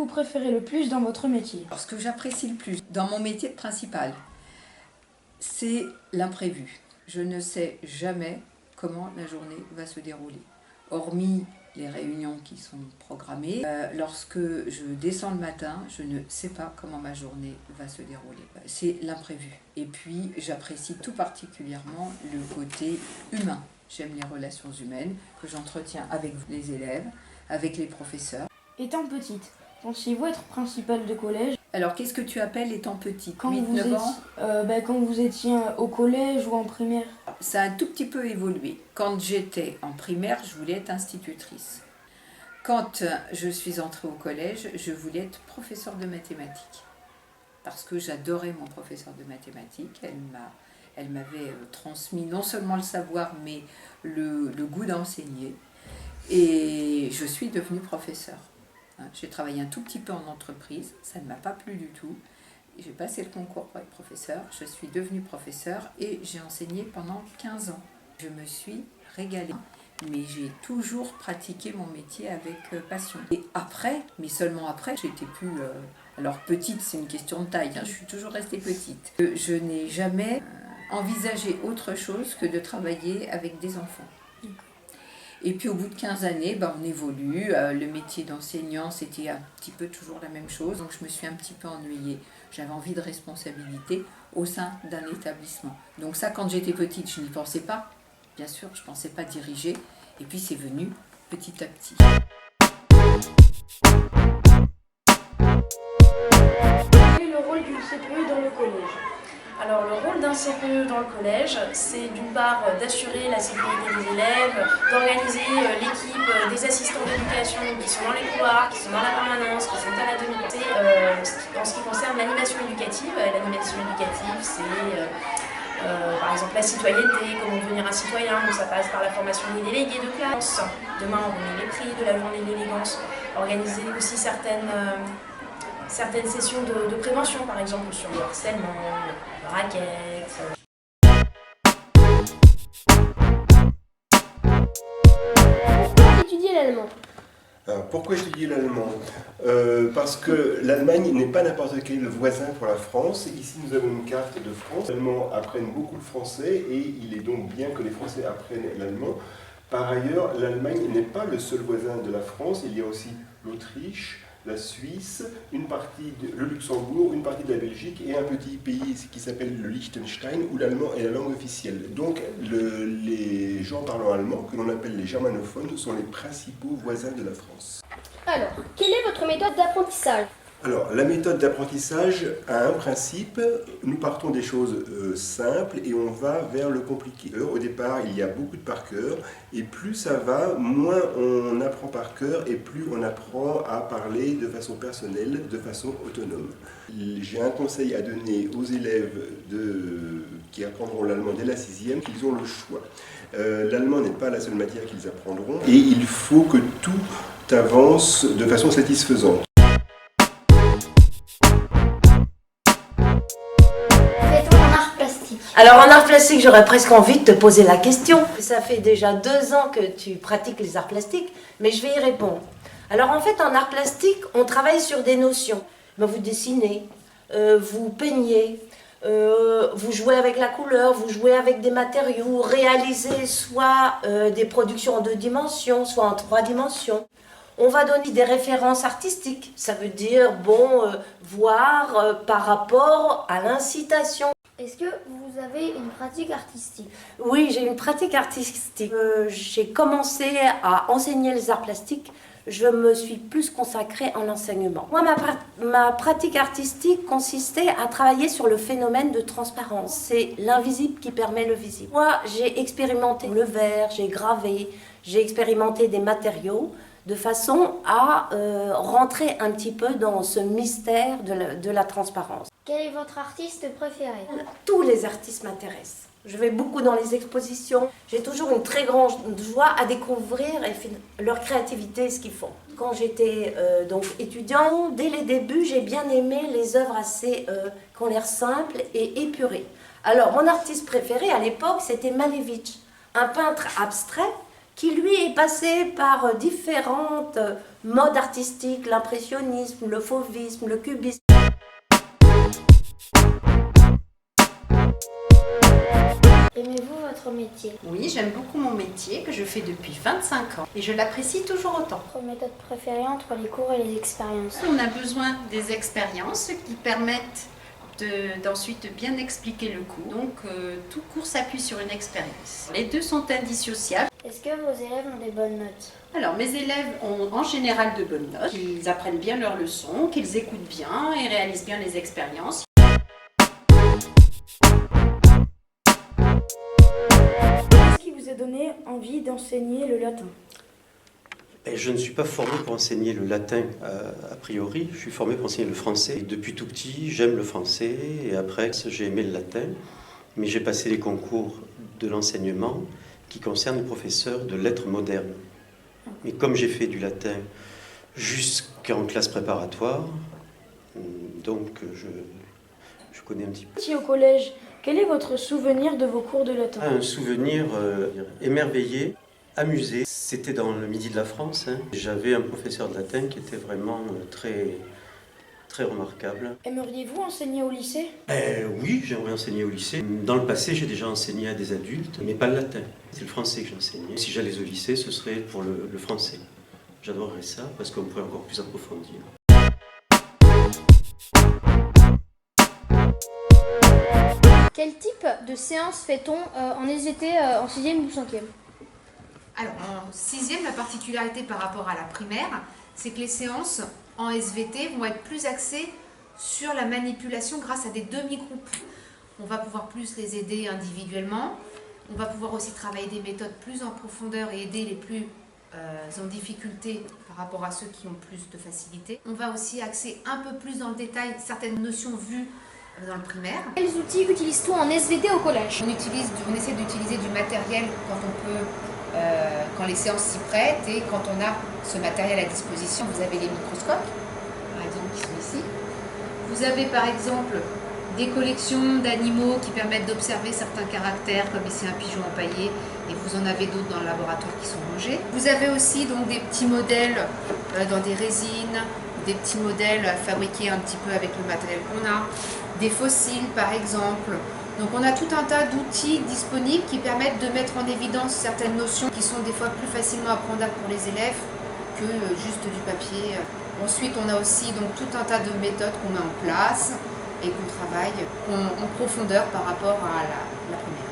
vous préférez le plus dans votre métier? Alors, ce que j'apprécie le plus dans mon métier principal, c'est l'imprévu. Je ne sais jamais comment la journée va se dérouler. Hormis les réunions qui sont programmées, lorsque je descends le matin, je ne sais pas comment ma journée va se dérouler. C'est l'imprévu. Et puis, j'apprécie tout particulièrement le côté humain. J'aime les relations humaines que j'entretiens avec les élèves, avec les professeurs. Étant petite, pensiez-vous être principale de collège? Alors, qu'est-ce que tu appelles étant petite? Quand 8-9 ans? Quand vous étiez au collège ou en primaire? Ça a un tout petit peu évolué. Quand j'étais en primaire, je voulais être institutrice. Quand je suis entrée au collège, je voulais être professeure de mathématiques. Parce que j'adorais mon professeur de mathématiques. Elle m'avait transmis non seulement le savoir, mais le goût d'enseigner. Et je suis devenue professeure. J'ai travaillé un tout petit peu en entreprise, ça ne m'a pas plu du tout. J'ai passé le concours pour être professeur, je suis devenue professeure et j'ai enseigné pendant 15 ans. Je me suis régalée, mais j'ai toujours pratiqué mon métier avec passion. Et après, mais seulement après, j'étais plus... alors petite, c'est une question de taille, je suis toujours restée petite. Je n'ai jamais envisagé autre chose que de travailler avec des enfants. Et puis au bout de 15 années, on évolue. Le métier d'enseignant, c'était un petit peu toujours la même chose. Donc je me suis un petit peu ennuyée. J'avais envie de responsabilité au sein d'un établissement. Donc ça, quand j'étais petite, je n'y pensais pas. Bien sûr, je ne pensais pas diriger. Et puis c'est venu petit à petit. Quel est le rôle d'une CPE dans le collège? Alors le rôle d'un CPE dans le collège, c'est d'une part d'assurer la sécurité des élèves, d'organiser l'équipe des assistants d'éducation qui sont dans les couloirs, qui sont dans la permanence, qui sont à la demi. En ce qui concerne l'animation éducative, c'est par exemple la citoyenneté, comment devenir un citoyen, donc ça passe par la formation des délégués de classe. Demain on remet les prix de la journée de l'élégance, organiser aussi certaines sessions de prévention, par exemple sur le harcèlement, le racket. Pourquoi étudier l'allemand? Alors, pourquoi étudier l'allemand? Parce que l'Allemagne n'est pas n'importe quel voisin pour la France. Ici, nous avons une carte de France. Les Allemands apprennent beaucoup le français et il est donc bien que les Français apprennent l'allemand. Par ailleurs, l'Allemagne n'est pas le seul voisin de la France. Il y a aussi l'Autriche, la Suisse, le Luxembourg, une partie de la Belgique et un petit pays qui s'appelle le Liechtenstein où l'allemand est la langue officielle. Donc les gens parlant allemand, que l'on appelle les germanophones, sont les principaux voisins de la France. Alors, quelle est votre méthode d'apprentissage? Alors, la méthode d'apprentissage a un principe. Nous partons des choses simples et on va vers le compliqué. Au départ, il y a beaucoup de par cœur et plus ça va, moins on apprend par cœur et plus on apprend à parler de façon personnelle, de façon autonome. J'ai un conseil à donner aux élèves qui apprendront l'allemand dès la 6e, qu'ils ont le choix. L'allemand n'est pas la seule matière qu'ils apprendront et il faut que tout avance de façon satisfaisante. Alors en art plastique, j'aurais presque envie de te poser la question. Ça fait déjà 2 ans que tu pratiques les arts plastiques, mais je vais y répondre. Alors en fait, en art plastique, on travaille sur des notions. Vous dessinez, vous peignez, vous jouez avec la couleur, vous jouez avec des matériaux, vous réalisez soit des productions en 2 dimensions, soit en 3 dimensions. On va donner des références artistiques. Ça veut dire, voir par rapport à l'incitation. Est-ce que vous avez une pratique artistique? Oui, j'ai une pratique artistique. J'ai commencé à enseigner les arts plastiques. Je me suis plus consacrée en enseignement. Moi, ma pratique artistique consistait à travailler sur le phénomène de transparence. C'est l'invisible qui permet le visible. Moi, j'ai expérimenté le verre, j'ai gravé, j'ai expérimenté des matériaux de façon à rentrer un petit peu dans ce mystère de la transparence. Quel est votre artiste préféré? Tous les artistes m'intéressent. Je vais beaucoup dans les expositions. J'ai toujours une très grande joie à découvrir leur créativité, ce qu'ils font. Quand j'étais donc étudiante, dès les débuts, j'ai bien aimé les œuvres assez qui ont l'air simples et épurées. Alors, mon artiste préféré à l'époque, c'était Malevich, un peintre abstrait qui lui est passé par différentes mode artistique, l'impressionnisme, le fauvisme, le cubisme. Aimez-vous votre métier? Oui, j'aime beaucoup mon métier que je fais depuis 25 ans et je l'apprécie toujours autant. Votre méthode préférée entre les cours et les expériences? On a besoin des expériences qui permettent d'ensuite bien expliquer le cours. Donc tout cours s'appuie sur une expérience. Les deux sont indissociables. Est-ce que vos élèves ont des bonnes notes? Alors mes élèves ont en général de bonnes notes, ils apprennent bien leurs leçons, qu'ils écoutent bien et réalisent bien les expériences. Qu'est-ce qui vous a donné envie d'enseigner le latin? Je ne suis pas formé pour enseigner le latin a priori, je suis formé pour enseigner le français. Et depuis tout petit, j'aime le français et après j'ai aimé le latin, mais j'ai passé les concours de l'enseignement qui concernent les professeurs de lettres modernes. Mais comme j'ai fait du latin jusqu'en classe préparatoire, donc je connais un petit peu. Si au collège, quel est votre souvenir de vos cours de latin? Un souvenir émerveillé, amusé. C'était dans le midi de la France. J'avais un professeur de latin qui était vraiment très remarquable. Aimeriez-vous enseigner au lycée? Oui, j'aimerais enseigner au lycée. Dans le passé, j'ai déjà enseigné à des adultes, mais pas le latin. C'est le français que j'enseignais. Si j'allais au lycée, ce serait pour le français. J'adorerais ça parce qu'on pourrait encore plus approfondir. Quel type de séance fait-on en SVT en 6e ou 5e? Alors, en 6e, la particularité par rapport à la primaire, c'est que les séances en SVT vont être plus axées sur la manipulation grâce à des demi-groupes. On va pouvoir plus les aider individuellement, on va pouvoir aussi travailler des méthodes plus en profondeur et aider les plus en difficulté par rapport à ceux qui ont plus de facilité. On va aussi axer un peu plus dans le détail certaines notions vues dans le primaire. Quels outils utilise-t-on en SVT au collège? On essaie d'utiliser du matériel quand on peut, quand les séances s'y prêtent et quand on a ce matériel à disposition. Vous avez les microscopes, par exemple, qui sont ici. Vous avez par exemple des collections d'animaux qui permettent d'observer certains caractères, comme ici un pigeon empaillé, et vous en avez d'autres dans le laboratoire qui sont rangés. Vous avez aussi donc des petits modèles dans des résines, des petits modèles fabriqués un petit peu avec le matériel qu'on a, des fossiles par exemple. Donc on a tout un tas d'outils disponibles qui permettent de mettre en évidence certaines notions qui sont des fois plus facilement apprendables pour les élèves que juste du papier. Ensuite on a aussi donc tout un tas de méthodes qu'on met en place et qu'on travaille en profondeur par rapport à la première.